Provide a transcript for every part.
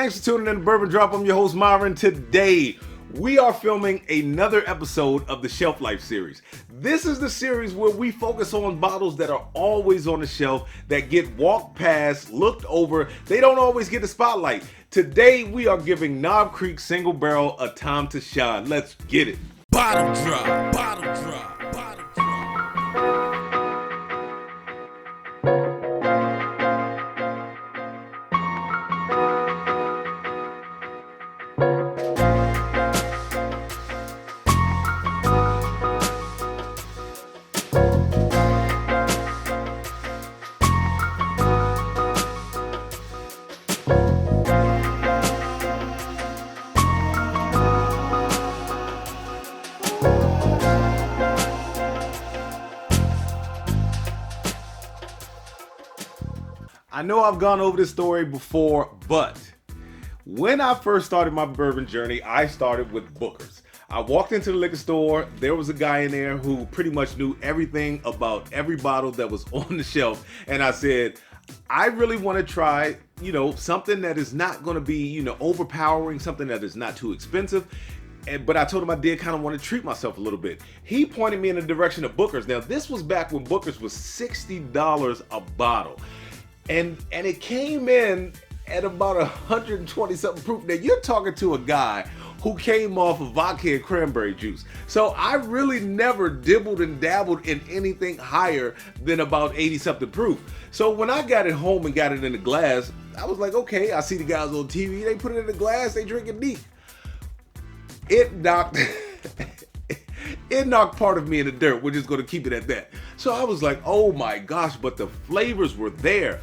Thanks for tuning in to Bourbon Drop. I'm your host, Myron. Today, we are filming another episode of the Shelf Life series. This is the series where we focus on bottles that are always on the shelf, that get walked past, looked over. They don't always get the spotlight. Today, we are giving Knob Creek Single Barrel a time to shine. Let's get it. Bottle drop, bottle drop, bottle drop. I know I've gone over this story before, but when I first started my bourbon journey, I started with Booker's. I walked into the liquor store. There was a guy in there who pretty much knew everything about every bottle that was on the shelf. And I said, I really want to try, something that is not going to be, overpowering, something that is not too expensive. But I told him I did kind of want to treat myself a little bit. He pointed me in the direction of Booker's. Now, this was back when Booker's was $60 a bottle. And it came in at about 120 something proof. Now you're talking to a guy who came off of vodka and cranberry juice. So I really never dibbled and dabbled in anything higher than about 80 something proof. So when I got it home and got it in a glass, I was like, okay, I see the guys on TV, they put it in a glass, they drink it neat. It knocked part of me in the dirt. We're just gonna keep it at that. So I was like, oh my gosh, but the flavors were there.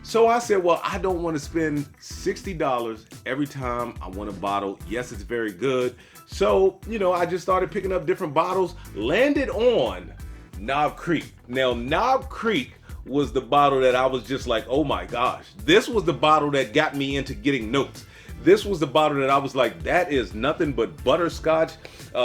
So I said, well, I don't want to spend $60 every time I want a bottle. Yes, it's very good. So, I just started picking up different bottles, landed on Knob Creek. Now, Knob Creek was the bottle that I was just like, oh my gosh. This was the bottle that got me into getting notes. This was the bottle that I was like, that is nothing but butterscotch.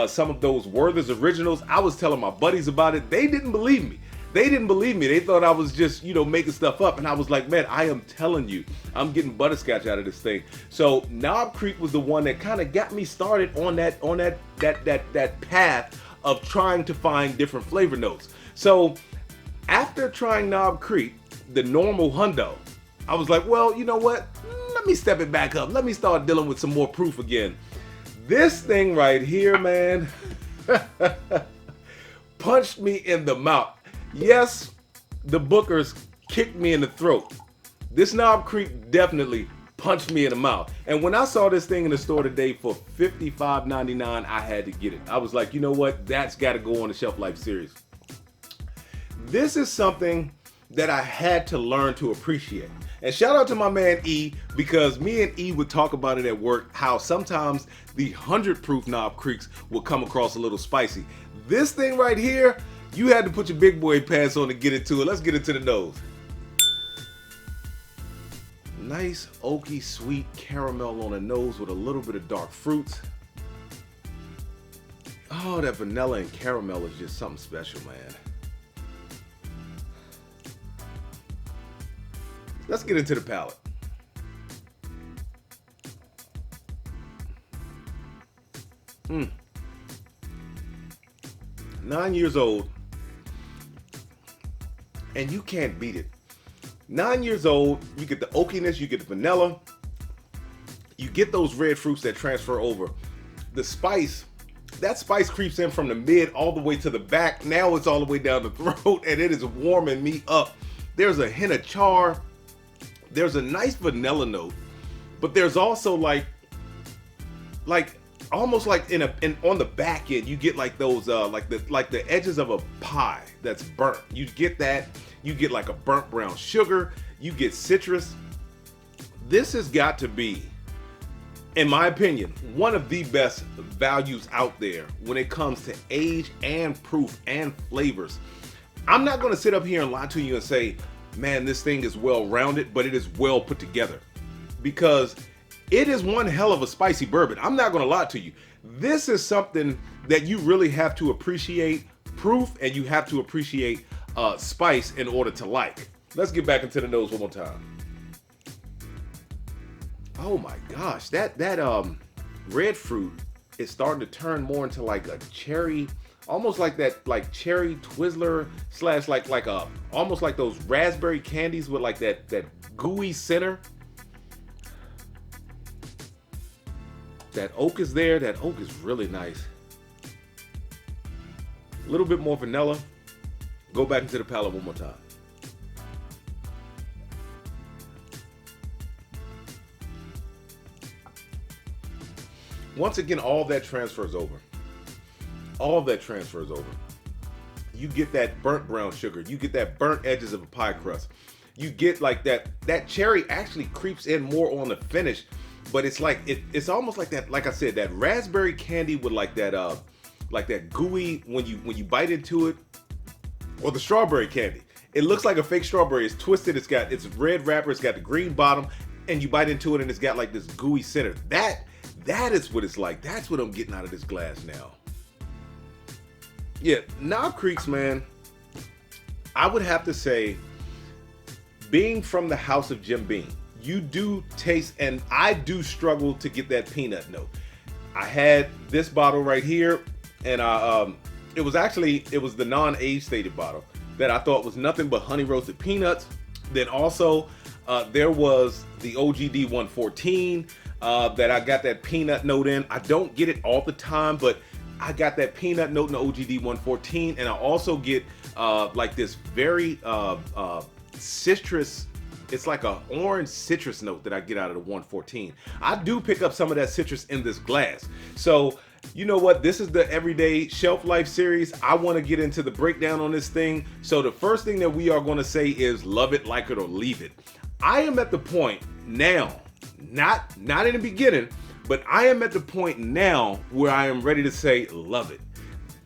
Some of those Werther's Originals, I was telling my buddies about it. They didn't believe me. They thought I was just, making stuff up. And I was like, man, I am telling you, I'm getting butterscotch out of this thing. So Knob Creek was the one that kind of got me started on that path of trying to find different flavor notes. So after trying Knob Creek, the normal hundo, I was like, well, you know what? Let me step it back up. Let me start dealing with some more proof again. This thing right here, man, punched me in the mouth. Yes, the Bookers kicked me in the throat. This Knob Creek definitely punched me in the mouth. And when I saw this thing in the store today for $55.99, I had to get it. I was like, you know what? That's got to go on the Shelf Life series. This is something that I had to learn to appreciate. And shout out to my man E, because me and E would talk about it at work, how sometimes the 100 proof Knob Creeks will come across a little spicy. This thing right here, you had to put your big boy pants on to get into it. Let's get into the nose. Nice oaky sweet caramel on the nose with a little bit of dark fruits. Oh, that vanilla and caramel is just something special, man. Let's get into the palate. 9 years old, and you can't beat it. 9 years old, you get the oakiness, you get the vanilla, you get those red fruits that transfer over. The spice, that spice creeps in from the mid all the way to the back. Now it's all the way down the throat, and it is warming me up. There's a hint of char. There's a nice vanilla note, but there's also almost like on the back end, you get like those like the edges of a pie that's burnt. You get that. You get like a burnt brown sugar. You get citrus. This has got to be, in my opinion, one of the best values out there when it comes to age and proof and flavors. I'm not going to sit up here and lie to you and say, man, this thing is well rounded, but it is well put together, because it is one hell of a spicy bourbon. I'm not gonna lie to you. This is something that you really have to appreciate proof, and you have to appreciate spice in order to like. Let's get back into the nose one more time. Oh my gosh, that red fruit is starting to turn more into like a cherry, almost like that like cherry Twizzler slash like a almost like those raspberry candies with like that gooey center. That oak is there. That oak is really nice. A little bit more vanilla. Go back into the palate one more time. Once again, all that transfers over. All that transfers over. You get that burnt brown sugar. You get that burnt edges of a pie crust. You get like that cherry actually creeps in more on the finish, but it's like it's almost like that, like I said, that raspberry candy with like that gooey when you bite into it, or the strawberry candy. It looks like a fake strawberry. It's twisted, it's red wrapper, it's got the green bottom, and you bite into it and it's got like this gooey center. That is what it's like. That's what I'm getting out of this glass now. Yeah, Knob Creeks, man, I would have to say, being from the house of Jim Beam, you do taste, and I do struggle to get that peanut note. I had this bottle right here, and it was the non-age stated bottle that I thought was nothing but honey roasted peanuts. Then also there was the OGD 114 that I got that peanut note in. I don't get it all the time, but I got that peanut note in the OGD 114, and I also get like this very citrus. It's like an orange citrus note that I get out of the 114. I do pick up some of that citrus in this glass. So you know what? This is the Everyday Shelf Life series. I want to get into the breakdown on this thing. So the first thing that we are going to say is love it, like it, or leave it. I am at the point now, not in the beginning, but I am at the point now where I am ready to say love it.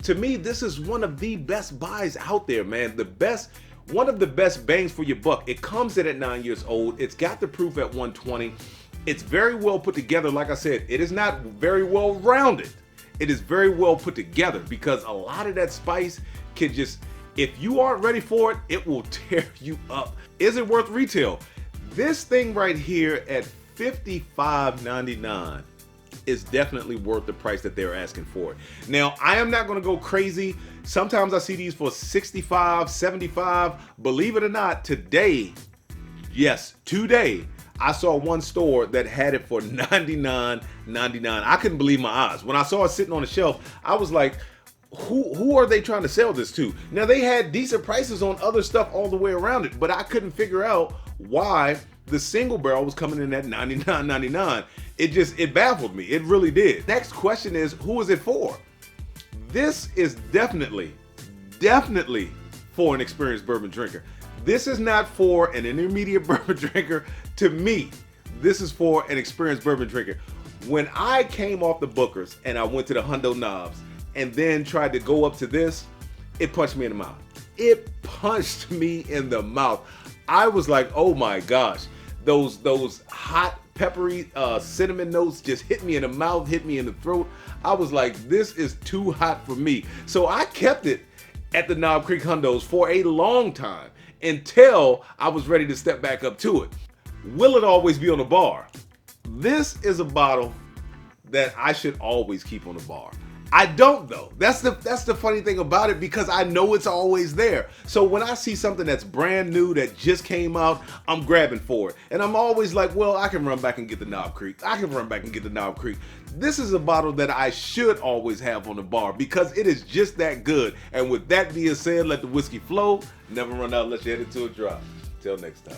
To me, this is one of the best buys out there, man. One of the best bangs for your buck. It comes in at 9 years old. It's got the proof at 120. It's very well put together. Like I said, it is not very well rounded. It is very well put together because a lot of that spice can just, if you aren't ready for it, it will tear you up. Is it worth retail? This thing right here at $55.99 is definitely worth the price that they're asking for it. Now, I am not going to go crazy. Sometimes I see these for $65, $75. Believe it or not, today, I saw one store that had it for $99.99. I couldn't believe my eyes. When I saw it sitting on the shelf, I was like, who are they trying to sell this to? Now, they had decent prices on other stuff all the way around it, but I couldn't figure out why the single barrel was coming in at $99.99. It baffled me. It really did. Next question is, who is it for? This is definitely for an experienced bourbon drinker. This is not for an intermediate bourbon drinker. To me, this is for an experienced bourbon drinker. When I came off the Bookers and I went to the Hundo Knobs and then tried to go up to this, it punched me in the mouth. It punched me in the mouth. I was like, oh my gosh. Those hot, peppery cinnamon notes just hit me in the mouth, hit me in the throat. I was like, this is too hot for me. So I kept it at the Knob Creek Hundos for a long time until I was ready to step back up to it. Will it always be on the bar? This is a bottle that I should always keep on the bar. I don't though. That's the funny thing about it, because I know it's always there. So when I see something that's brand new that just came out, I'm grabbing for it. And I'm always like, well, I can run back and get the Knob Creek. This is a bottle that I should always have on the bar because it is just that good. And with that being said, let the whiskey flow. Never run out unless you head it to a drop. Till next time.